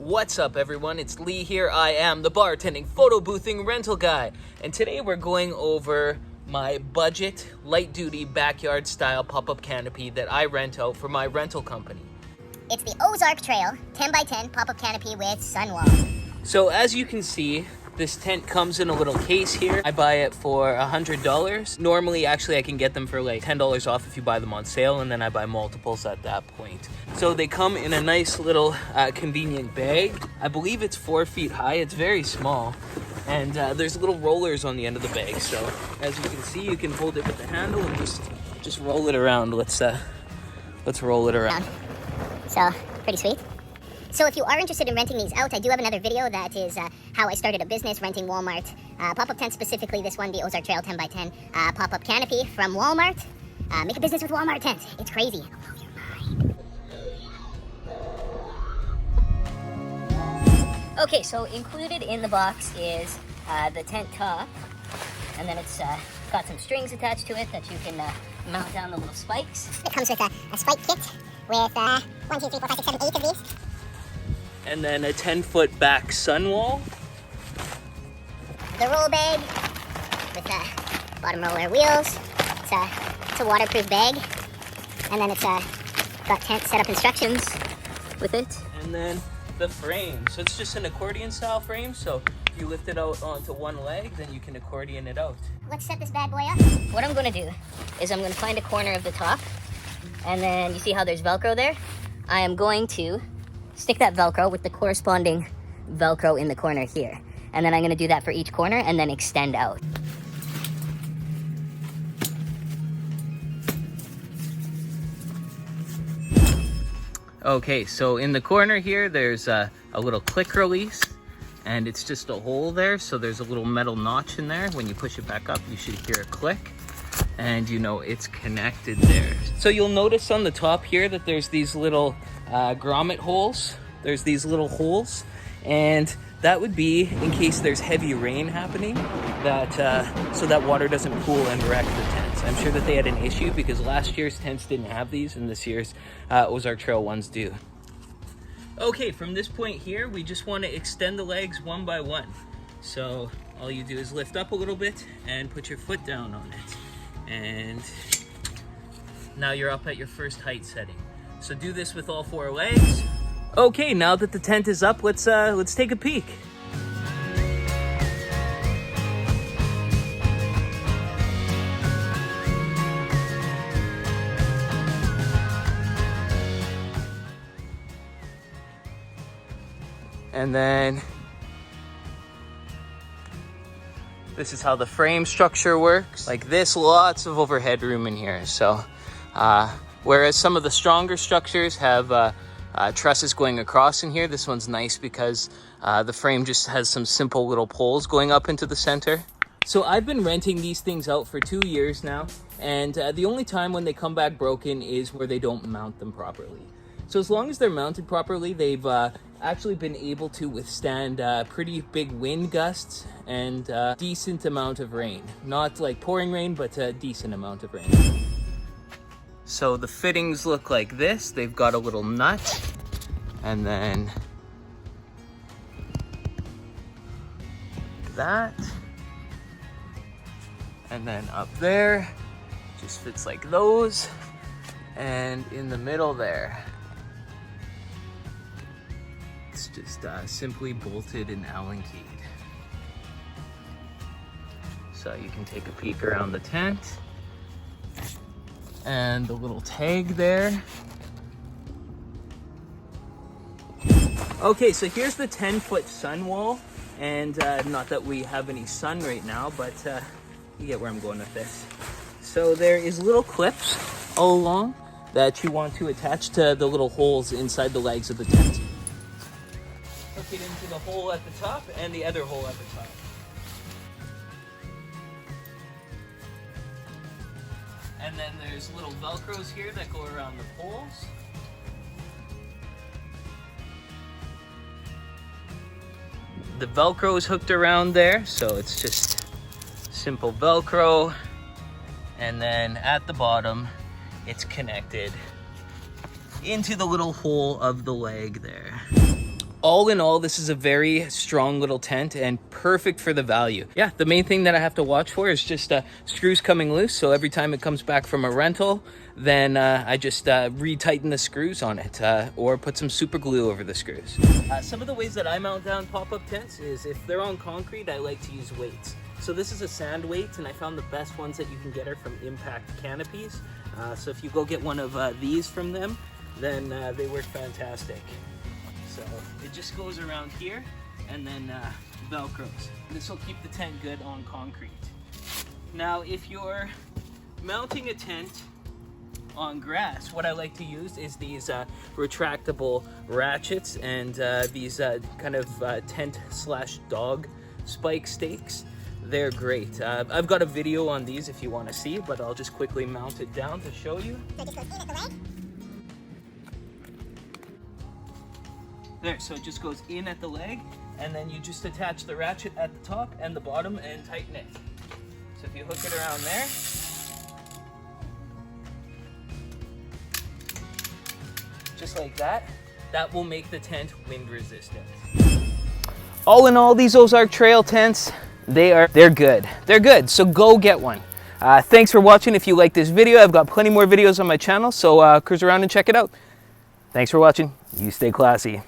What's up, everyone? It's Lee here. I am the bartending, photo boothing rental guy. And today we're going over my budget, light-duty, backyard-style pop-up canopy that I rent out for my rental company. It's the Ozark Trail 10x10 pop-up canopy with sunwall. So as you can see, this tent comes in a little case here. I buy it for $100. Normally, actually, I can get them for like $10 off if you buy them on sale, and then I buy multiples at that point. So they come in a nice little convenient bag. I believe it's 4 feet high. It's very small. And there's little rollers on the end of the bag. So as you can see, you can hold it with the handle and just roll it around. Let's roll it around. So, pretty sweet. So if you are interested in renting these out, I do have another video that is how I started a business renting Walmart pop-up tents, specifically this one, the Ozark Trail 10x10 pop-up canopy from Walmart. Make a business with Walmart tents. It's crazy. It'll blow your mind. Okay, so included in the box is the tent top, and then it's got some strings attached to it that you can mount down the little spikes. It comes with a spike kit with 1, 2, 3, 4, 5, 6, 7, 8 of these. And then a 10-foot back sunwall. The roll bag with bottom roller wheels. It's a waterproof bag. And then it's got tent setup instructions with it. And then the frame. So it's just an accordion style frame. So if you lift it out onto one leg, then you can accordion it out. Let's set this bad boy up. What I'm gonna do is I'm gonna find a corner of the top. And then you see how there's Velcro there? I am going to stick that Velcro with the corresponding Velcro in the corner here. And then I'm gonna do that for each corner and then extend out. Okay, so in the corner here, there's a little click release, and it's just a hole there. So there's a little metal notch in there. When you push it back up, you should hear a click, and you know it's connected there. So you'll notice on the top here that there's these little grommet holes. There's these little holes, and that would be in case there's heavy rain happening, that so that water doesn't pool and wreck the tents. I'm sure that they had an issue because last year's tents didn't have these, and this year's Ozark Trail ones do. Okay, from this point here, we just want to extend the legs one by one. So all you do is lift up a little bit and put your foot down on it. And now you're up at your first height setting. So do this with all 4 legs. Okay, now that the tent is up, let's take a peek. And then this is how the frame structure works. Like this, lots of overhead room in here. So whereas some of the stronger structures have trusses going across in here, this one's nice because the frame just has some simple little poles going up into the center. So I've been renting these things out for 2 years now, and the only time when they come back broken is where they don't mount them properly. So as long as they're mounted properly, they've actually been able to withstand pretty big wind gusts and decent amount of rain. Not like pouring rain, but a decent amount of rain. So the fittings look like this. They've got a little nut, and then that, and then up there just fits like those, and in the middle there it's just simply bolted and Allen keyed. So you can take a peek around the tent. And the little tag there. Okay, so here's the 10-foot sun wall. And not that we have any sun right now, but you get where I'm going with this. So there is little clips all along that you want to attach to the little holes inside the legs of the tent. Hook it into the hole at the top and the other hole at the top. And then there's little Velcros here that go around the poles. The Velcro is hooked around there, so it's just simple Velcro. And then at the bottom, it's connected into the little hole of the leg there. all in all, this is a very strong little tent and perfect for the value. Yeah, the main thing that I have to watch for is just screws coming loose. So every time it comes back from a rental, then I just retighten the screws on it or put some super glue over the screws. Some of the ways that I mount down pop-up tents is if they're on concrete, I like to use weights. So this is a sand weight, and I found the best ones that you can get are from Impact Canopies. So if you go get one of these from them, then they work fantastic. So it just goes around here and then velcros. This will keep the tent good on concrete. Now if you're mounting a tent on grass, what I like to use is these retractable ratchets and these kind of tent slash dog spike stakes. They're great. I've got a video on these if you want to see, but I'll just quickly mount it down to show you. So it just goes in at the leg? There, so it just goes in at the leg, and then you just attach the ratchet at the top and the bottom and tighten it. So if you hook it around there, just like that, that will make the tent wind resistant. All in all, these Ozark trail tents, they're good. They're good, so go get one. Thanks for watching. If you like this video, I've got plenty more videos on my channel, so cruise around and check it out. Thanks for watching. You stay classy.